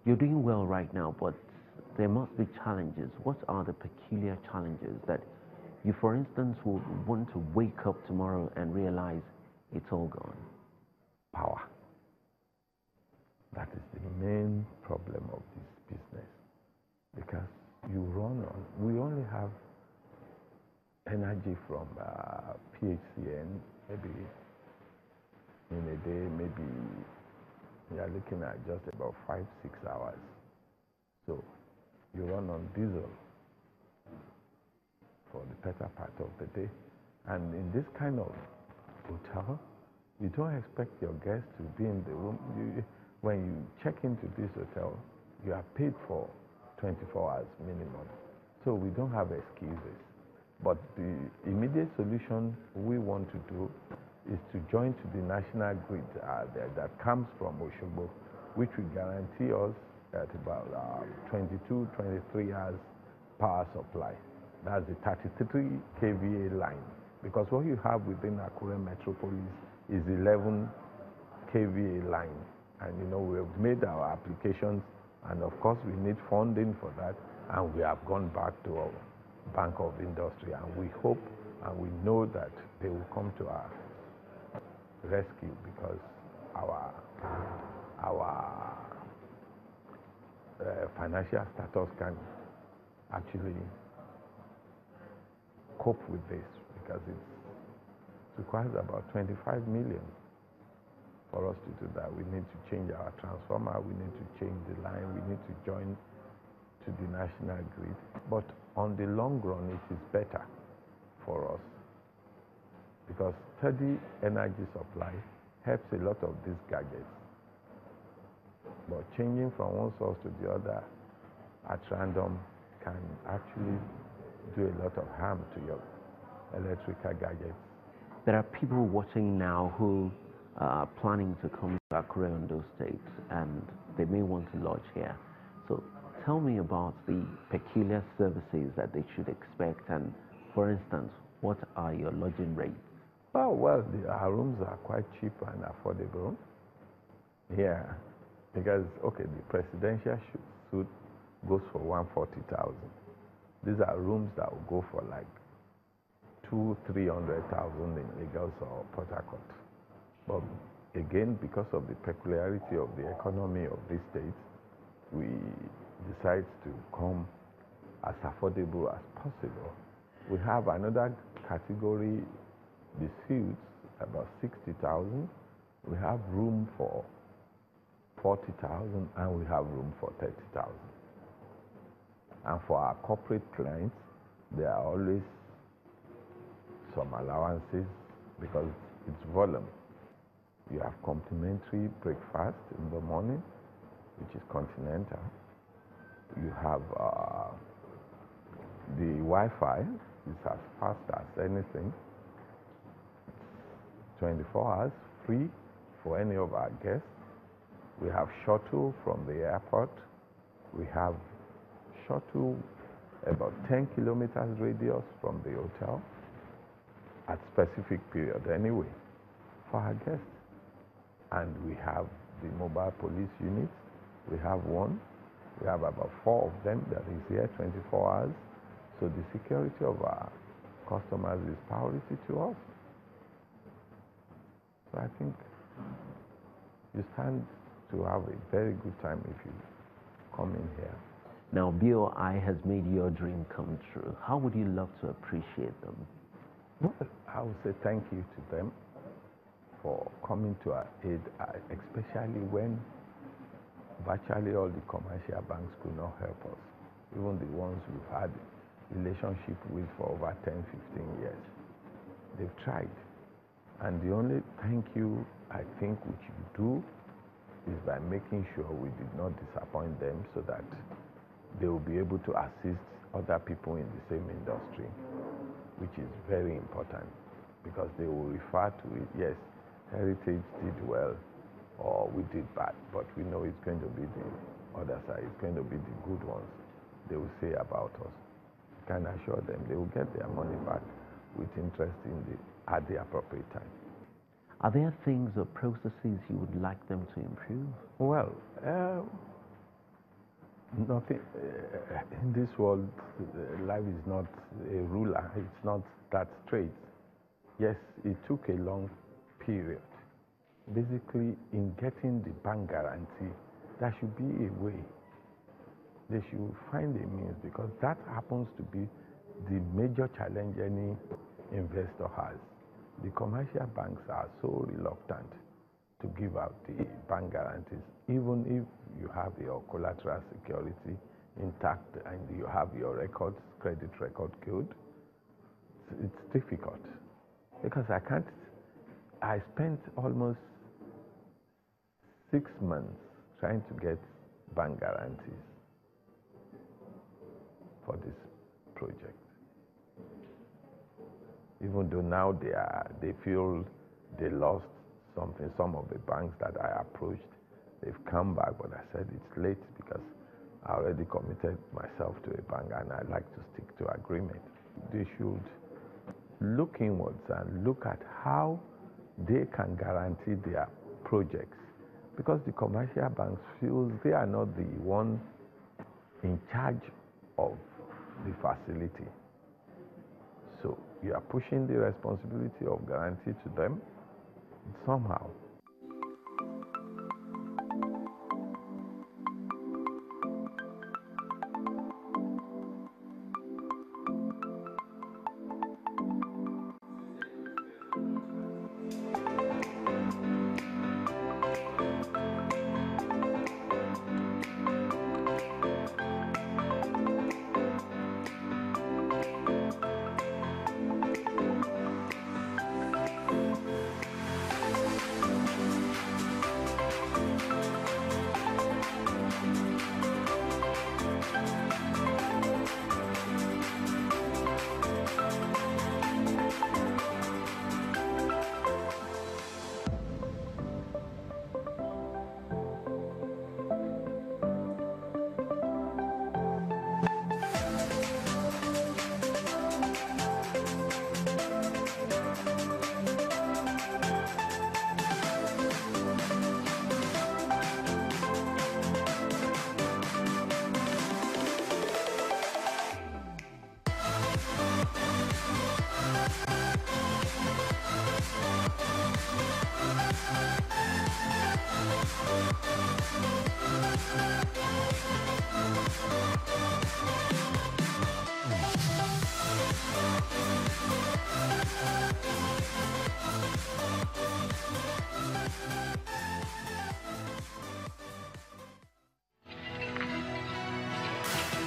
You're doing well right now, but there must be challenges. What are the peculiar challenges that you, for instance, would want to wake up tomorrow and realize it's all gone? Power. That is the main problem of this business. Because you run on, we only have energy from PHCN, maybe in a day, maybe we are looking at just about 5-6 hours. So you run on diesel for the better part of the day. And in this kind of hotel, you don't expect your guests to be in the room. When you check into this hotel, you are paid for 24 hours minimum. So we don't have excuses. But the immediate solution we want to do is to join to the national grid that comes from Oshogbo, which will guarantee us at about 22, 23 hours power supply. That's the 33 kVA line. Because what you have within Akure Metropolis is 11 kVA line. And you know, we've made our applications, and of course we need funding for that, and we have gone back to our Bank of Industry, and we hope and we know that they will come to our rescue, because our financial status can actually cope with this, because it requires about 25 million for us to do that. We need to change our transformer, we need to change the line, we need to join to the national grid. But on the long run, it is better for us, because steady energy supply helps a lot of these gadgets. But changing from one source to the other at random can actually do a lot of harm to your electrical gadgets. There are people watching now who are planning to come to Akure Ondo State, and they may want to lodge here. So tell me about the peculiar services that they should expect, and for instance, what are your lodging rates? Oh, well, our rooms are quite cheap and affordable. Yeah, because, okay, the presidential suite goes for 140,000. These are rooms that will go for like 200,000-300,000 in Lagos or Port Harcourt. But again, because of the peculiarity of the economy of this state, we decide to come as affordable as possible. We have another category, the suites, about 60,000. We have room for 40,000, and we have room for 30,000. And for our corporate clients, there are always some allowances because it's volume. You have complimentary breakfast in the morning, which is continental. You have the Wi-Fi is as fast as anything. 24 hours free for any of our guests. We have shuttle from the airport. We have shuttle about 10 kilometers radius from the hotel at specific period anyway for our guests. And we have the mobile police units. We have one. We have about 4 of them that is here 24 hours. So the security of our customers is priority to us. So I think you stand to have a very good time if you come in here. Now, BOI has made your dream come true. How would you love to appreciate them? Well, I would say thank you to them for coming to our aid, especially when virtually all the commercial banks could not help us, even the ones we've had relationship with for over 10, 15 years. They've tried. And the only thank you I think which you do is by making sure we did not disappoint them, so that they will be able to assist other people in the same industry, which is very important, because they will refer to it, yes, Heritage did well, or we did bad, but we know it's going to be the other side, it's going to be the good ones they will say about us. You can assure them they will get their money back with interest at the appropriate time. Are there things or processes you would like them to improve? Well, Nothing in this world, life is not a ruler. It's not that straight. Yes, it took a long period. Basically, in getting the bank guarantee, there should be a way. They should find a means, because that happens to be the major challenge any investor has. The commercial banks are so reluctant to give out the bank guarantees, even if you have your collateral security intact and you have your records, credit record good. It's difficult, because I spent almost 6 months trying to get bank guarantees for this project. Even though now they feel they lost something. Some of the banks that I approached, they've come back, but I said it's late, because I already committed myself to a bank and I like to stick to agreement. They should look inwards and look at how they can guarantee their projects, because the commercial banks feel they are not the one in charge of the facility. So you are pushing the responsibility of guarantee to them. Somehow